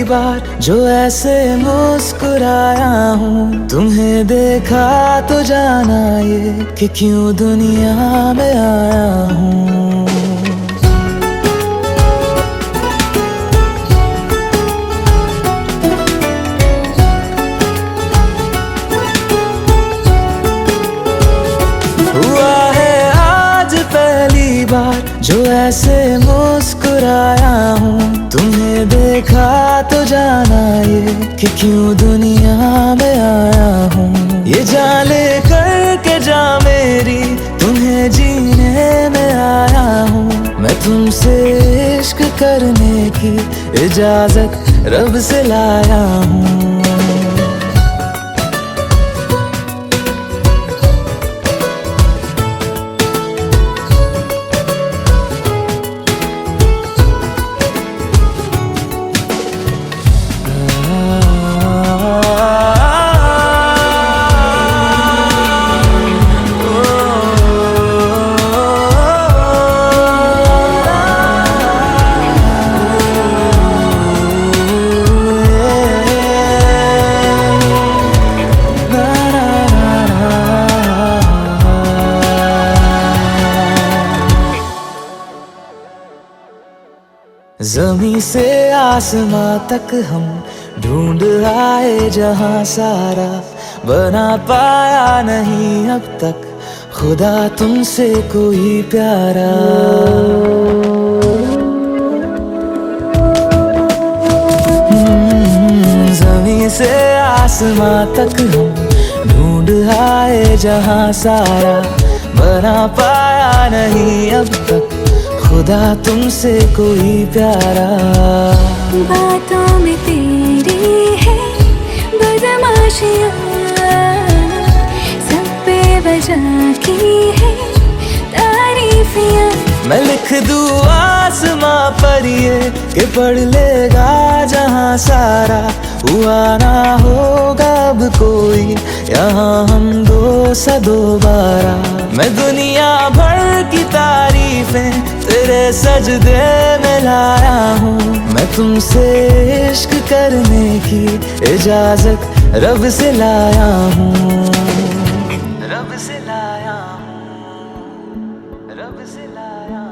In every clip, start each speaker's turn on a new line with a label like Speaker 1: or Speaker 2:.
Speaker 1: बार जो ऐसे मुस्कुराया हूँ, तुम्हें देखा तो जाना ये कि क्यों दुनिया में आया हूँ। हुआ है आज पहली बार जो ऐसे मुस्कुराया हूँ, तुम्हें देखा तो जाना ये कि क्यों दुनिया में आया हूँ। ये जान ले करके जा मेरी, तुम्हें जीने में आया हूँ। मैं तुमसे इश्क करने की इजाजत रब से लाया हूँ। ज़मीं से आसमां तक हम ढूंढ आए जहां सारा, बना पाया नहीं अब तक खुदा तुमसे कोई प्यारा। ज़मीं से आसमां तक हम ढूंढ आए जहां सारा, बना पाया नहीं अब तक खुदा तुमसे कोई प्यारा।
Speaker 2: बातों में तेरी है बदमाशियाँ, सब बेवजह की है तारीफियाँ।
Speaker 1: मैं लिख दूँ आसमां पर ये कि पढ़ लेगा जहां सारा, हुआ ना होगा अब कोई यहाँ हम दो सा दोबारा। मैं दुनिया भर की तारीफें तेरे सजदे में लाया हूँ। मैं तुमसे इश्क करने की इजाजत रब से लाया हूँ। रब से लाया हूँ, रब से लाया हूँ।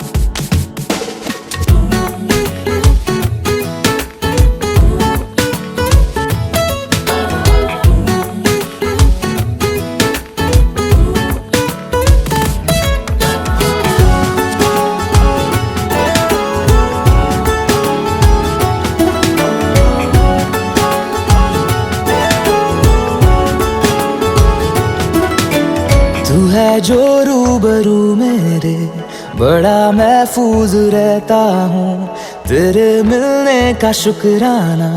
Speaker 1: तू है जो रूबरू मेरे, बड़ा महफूज रहता हूँ। तेरे मिलने का शुक्राना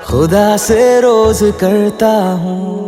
Speaker 1: खुदा से रोज करता हूँ।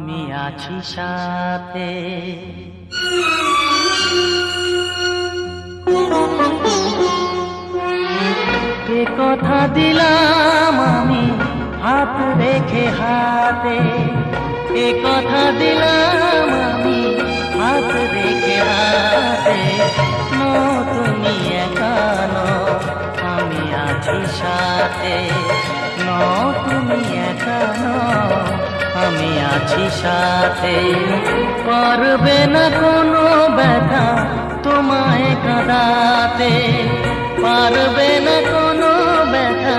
Speaker 3: আমি আছি সাথে। এ কথা দিলাম আমি হাত রেখে হাতে, এ কথা দিলাম আমি হাত রেখে হাতে। তুমি একা নও, আমি আছি সাথে। তুমি একা নও, আমি আছি সাথে। পারবে না কোনো ব্যথা তোমায় কাঁদাতে, পারবে না কোনো ব্যথা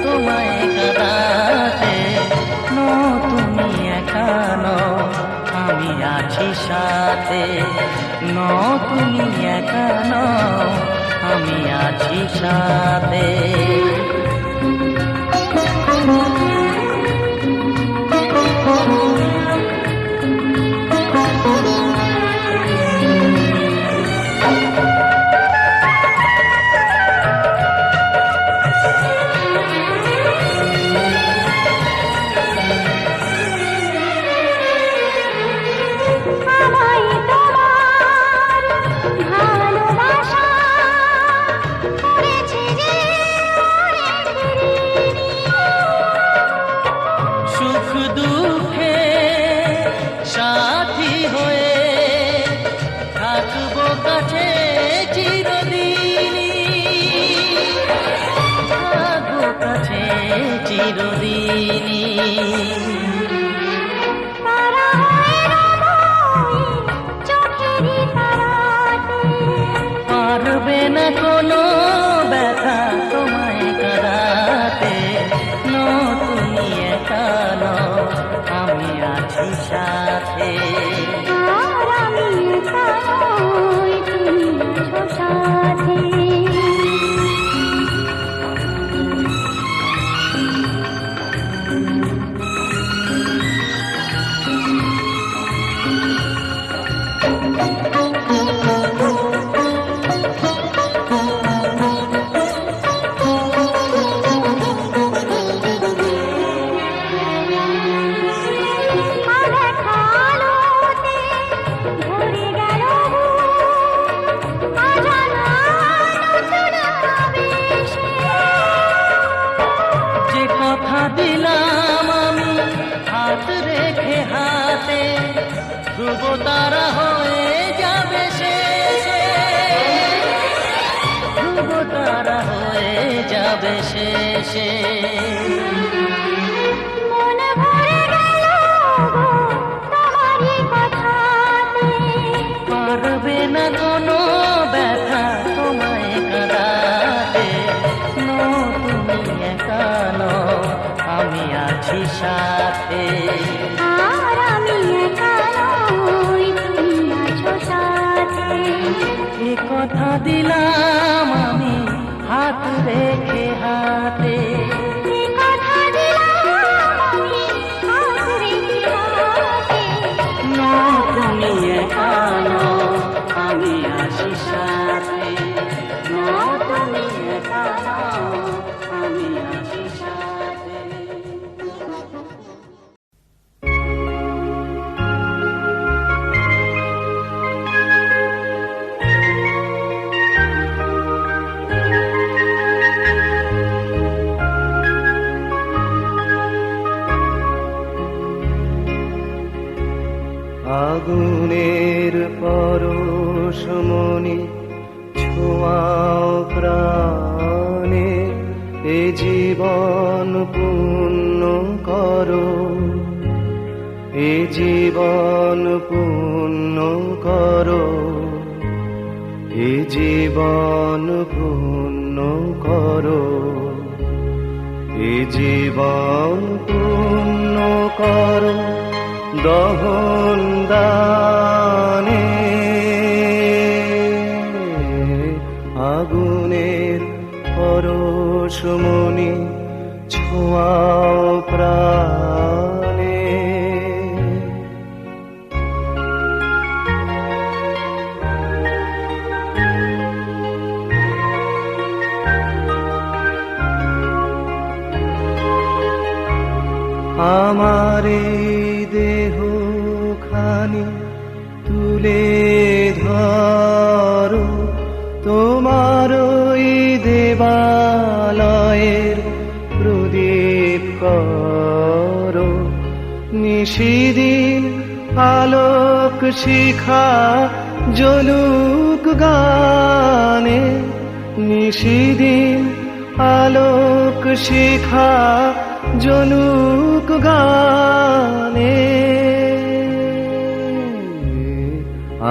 Speaker 3: তোমায় কাঁদাতে। তুমি একা নও, আমি আছি সাথে। তুমি একা নও, আমি আছি সাথে। সুখ দুঃখে সাথী হয়ে থাকবো কাছে চিরদিনই, থাকবো কাছে চিরদিনই। পারবে না কোনো ব্যথা তোমায় কাঁদাতে। তুমি একা নও, আমি আছি সাথে।
Speaker 2: আমি একা নই, তুমি আছো সাথে।
Speaker 3: যে কথা দিলাম আমি হাত রেখে হাতে, ধ্রুব তারা হয়ে যাবে শেষে, ধ্রুব তারা হয়ে যাবে শেষে।
Speaker 2: মন ভরে গেল তোমারই কথাতে,
Speaker 3: পারবে না কোনো ব্যথা তোমায় কাঁদাতে। তুমি একা নও, আমি আছি সাথে।
Speaker 2: আমি একা নই, তুমি আছো সাথে।
Speaker 3: এ কথা দিলাম আমি হাত রেখে হাতে।
Speaker 2: এ কথা দিলাম আমি হাত রেখে হাতে।
Speaker 3: তুমি একা নও, আমি আছি সাথে। তুমি একা নও, আমি আছি সাথে।
Speaker 1: আগুনের পরশমণি ছোঁয়াও প্রাণে, এ জীবন পূর্ণ করো, এ জীবন পূর্ণ করো, এ জীবন পূর্ণ করো, এ জীবন পূর্ণ করো দহন দানে। আগুনের পরশমণি ছোঁয়াও প্রাণে। আমার এই দেহ একটুখানি তুলে ধরো তোমার ওই দেবালয়ের প্রদীপ করো নিশিদিন আলোক শিখা জ্বলুক গানে নিশিদিন আলোক শিখা জ্বলুক গানে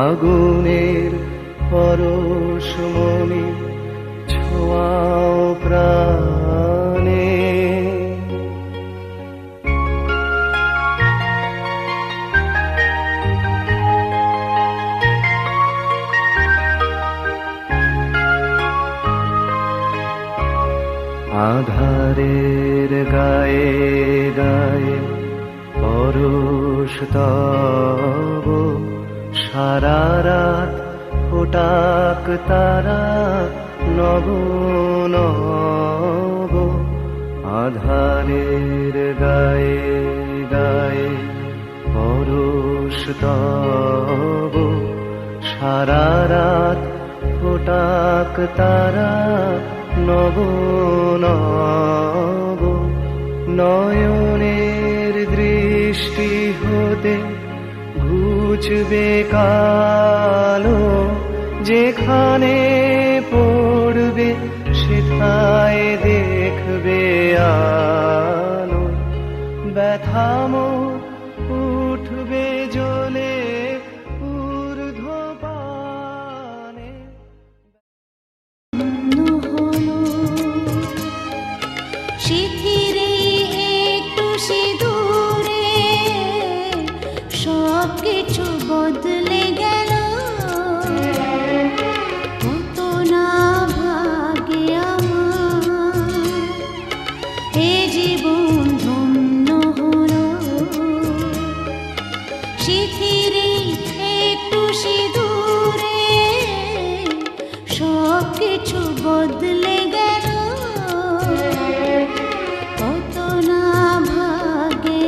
Speaker 1: আগুনের পরশমণি ছোঁয়াও প্রাণে আধারের গায়ে গায়ে পরশ তব সারা রাত ফোটাক তারা নব নব আধারের গায়ে গায়ে পরশ তব সারা রাত ফোটাক তারা নব নব নয়নের দৃষ্টি হতে ঘুচবে কালো যেখানে পড়বে সেথায় দেখবে আলো ব্যথামো উঠবে জ্বলে ঊর্ধ্বপানে
Speaker 2: শিথিরে একটু সিঁদুরে সব কিছু বদলে গেল কত না ভাগে আমার এ জীবন ধন্য হলো শিথিরে একটু সিঁদুরে সব কিছু বদলে গেল কত না ভাগে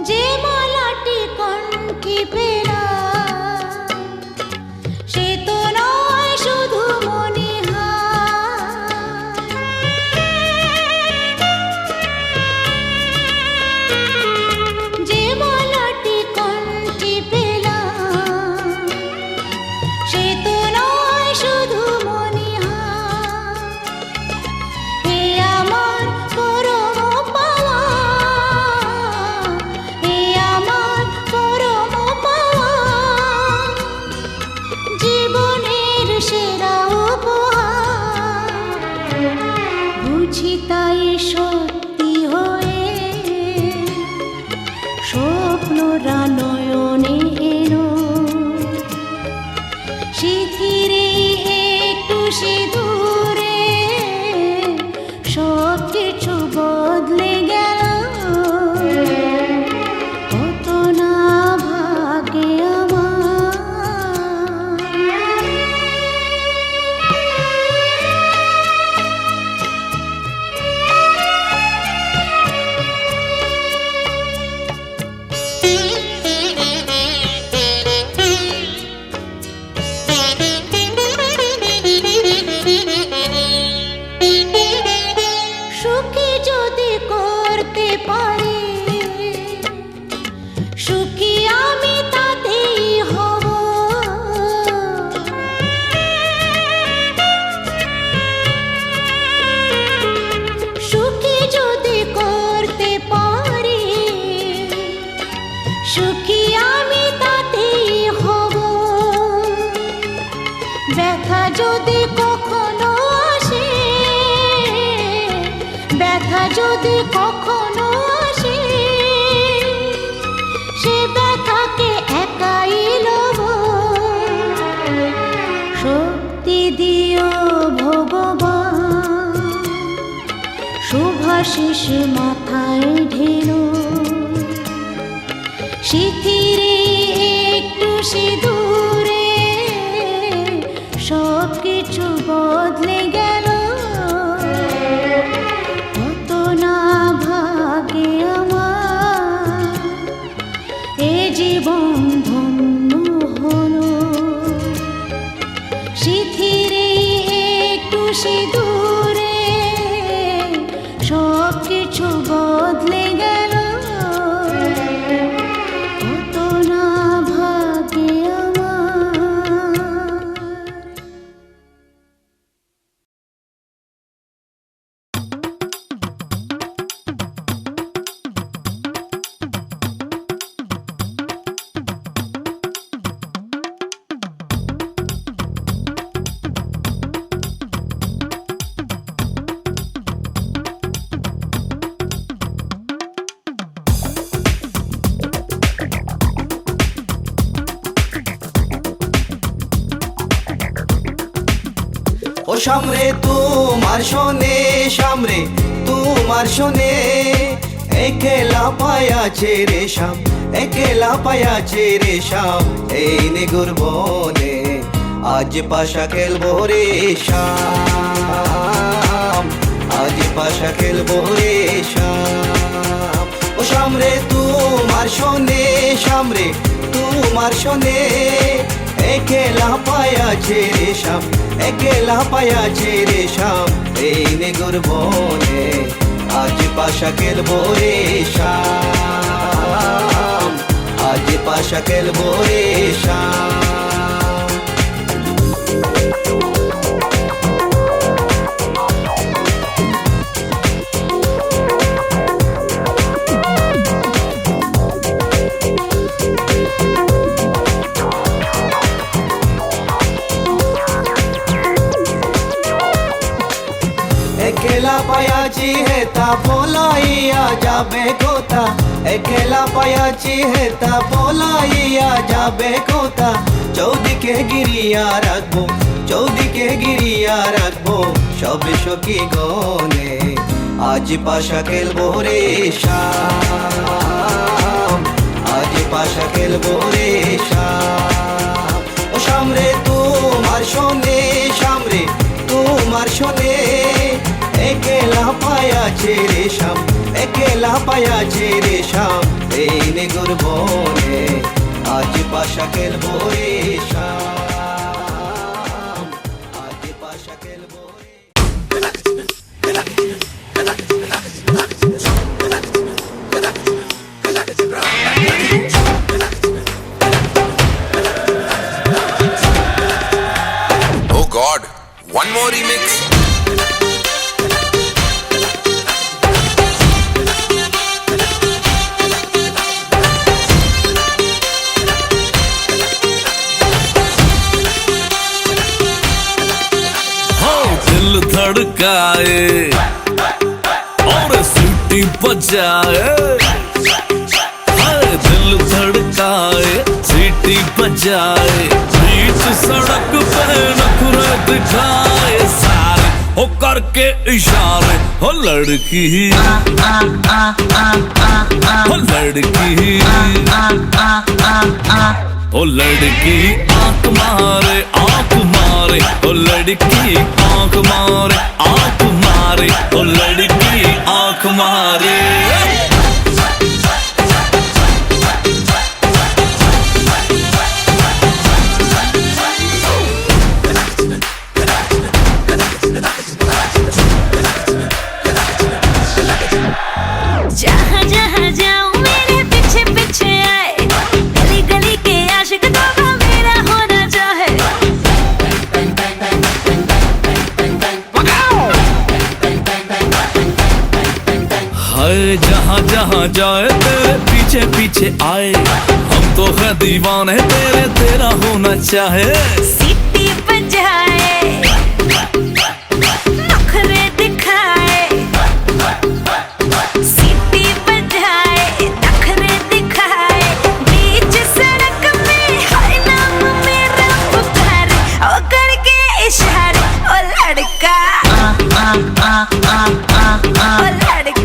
Speaker 2: যে মালাটি কণ্ঠে পেলা সে তো নয় শুধু মনিহার যে মালাটি কণ্ঠে পেলা সে তো নয় শুধু মনিহার হে আমার পরম পাওয়া হে আমার পরম পাওয়া জীবনের সেরা উপহার বুঝি তাই সত্যি হয়ে স্বপ্নরা নয়নে এলো শিথিরে একটু সিঁদুরে সব কিছু বদলে গেল কত না ভাগে সুখী যদি করতে পারি সুখী আমি তাতেই হব সুখী যদি করতে পারি সুখী আমি তাতেই হব ব্যথা যদি কখনো আসে ব্যথা যদি কখনো আসে সে ব্যথাকে একাই লব আশিস মাথায় ঢেলো শিথিরে একটু সিঁদুরে সব কিছু বদলে গেল কত না ভাগে আমার এ জীবন ধন্য হলো শিথিরে একটু সিঁদুরে সব কিছু বদলে গেল কত না ভাগে আমার
Speaker 1: ও সামরে তোমার শোনে সামরে তোমার শোনে একলা পায়াছে রে শাম একলা পায়াছে রে শাম এই নিগুর বনে আজ পাশা খেলবো রে শাম আজ পাশা খেলবো রে শাম ও সামরে তোমার শোনে সামরে তোমার শোনে একলা পায়াছে রে শাম একলা পায়াছে রে শাম এই নিগুর বনে আজ পাশা খেলবো রে শাম আজ পাশা খেলবো রে শাম একলা পায়াছি হে তা বলাইয়া যাবে কোথা একলা পায়াছি হে তা বলাইয়া যাবে কোথা চৌদিকে গিরিয়া রাখবো চৌদিকে গিরিয়া রাখবো সবে সখী গনে আজ পাশা খেলবো রে শাম আজ পাশা খেলবো রে শাম ও সামরে তোমার শোনে সামরে তোমার শোনে একলা পায়াছে রে শাম একলা পায়াছে রে শাম এই নিগুর বনে আজ পাশা খেলবো রে শাম আজ পাশা খেলবো রে
Speaker 4: Oh God, one more remix.
Speaker 5: दिल धड़काए और सीटी बजाए दिल धड़काए सीटी बजाए बीच सड़क पे नखरे दिखाए सारे हो करके इशारे हो लड़की हो लड़की ओ लड़की आंख मारे ओ लड़की आंख मारे ओ लड़की आंख मारे
Speaker 2: जहाँ जहाँ जाऊँ मेरे पीछे पीछे आए गली गली के आशिक तो मेरा होना चाहे
Speaker 5: हाय जहाँ जहाँ जाए तेरे पीछे पीछे आए हम तो है दीवाने तेरे तेरा होना चाहे
Speaker 2: सीटी बजाए नखरे दिखाए सीटी बजाए नखरे दिखाए बीच सड़क में हाय नाम मेरा पुकारे ओ करके इशारे ओ लड़का ओ लड़का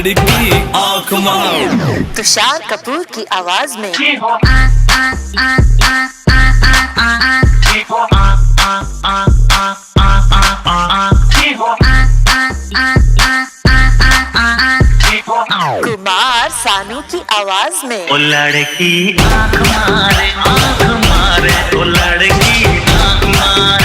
Speaker 5: लड़की आंख मार।
Speaker 6: तुषार कपूर की आवाज में कुमार सानू की आवाज में
Speaker 3: ओ लड़की आंख मारे, ओ लड़की आंख मारे।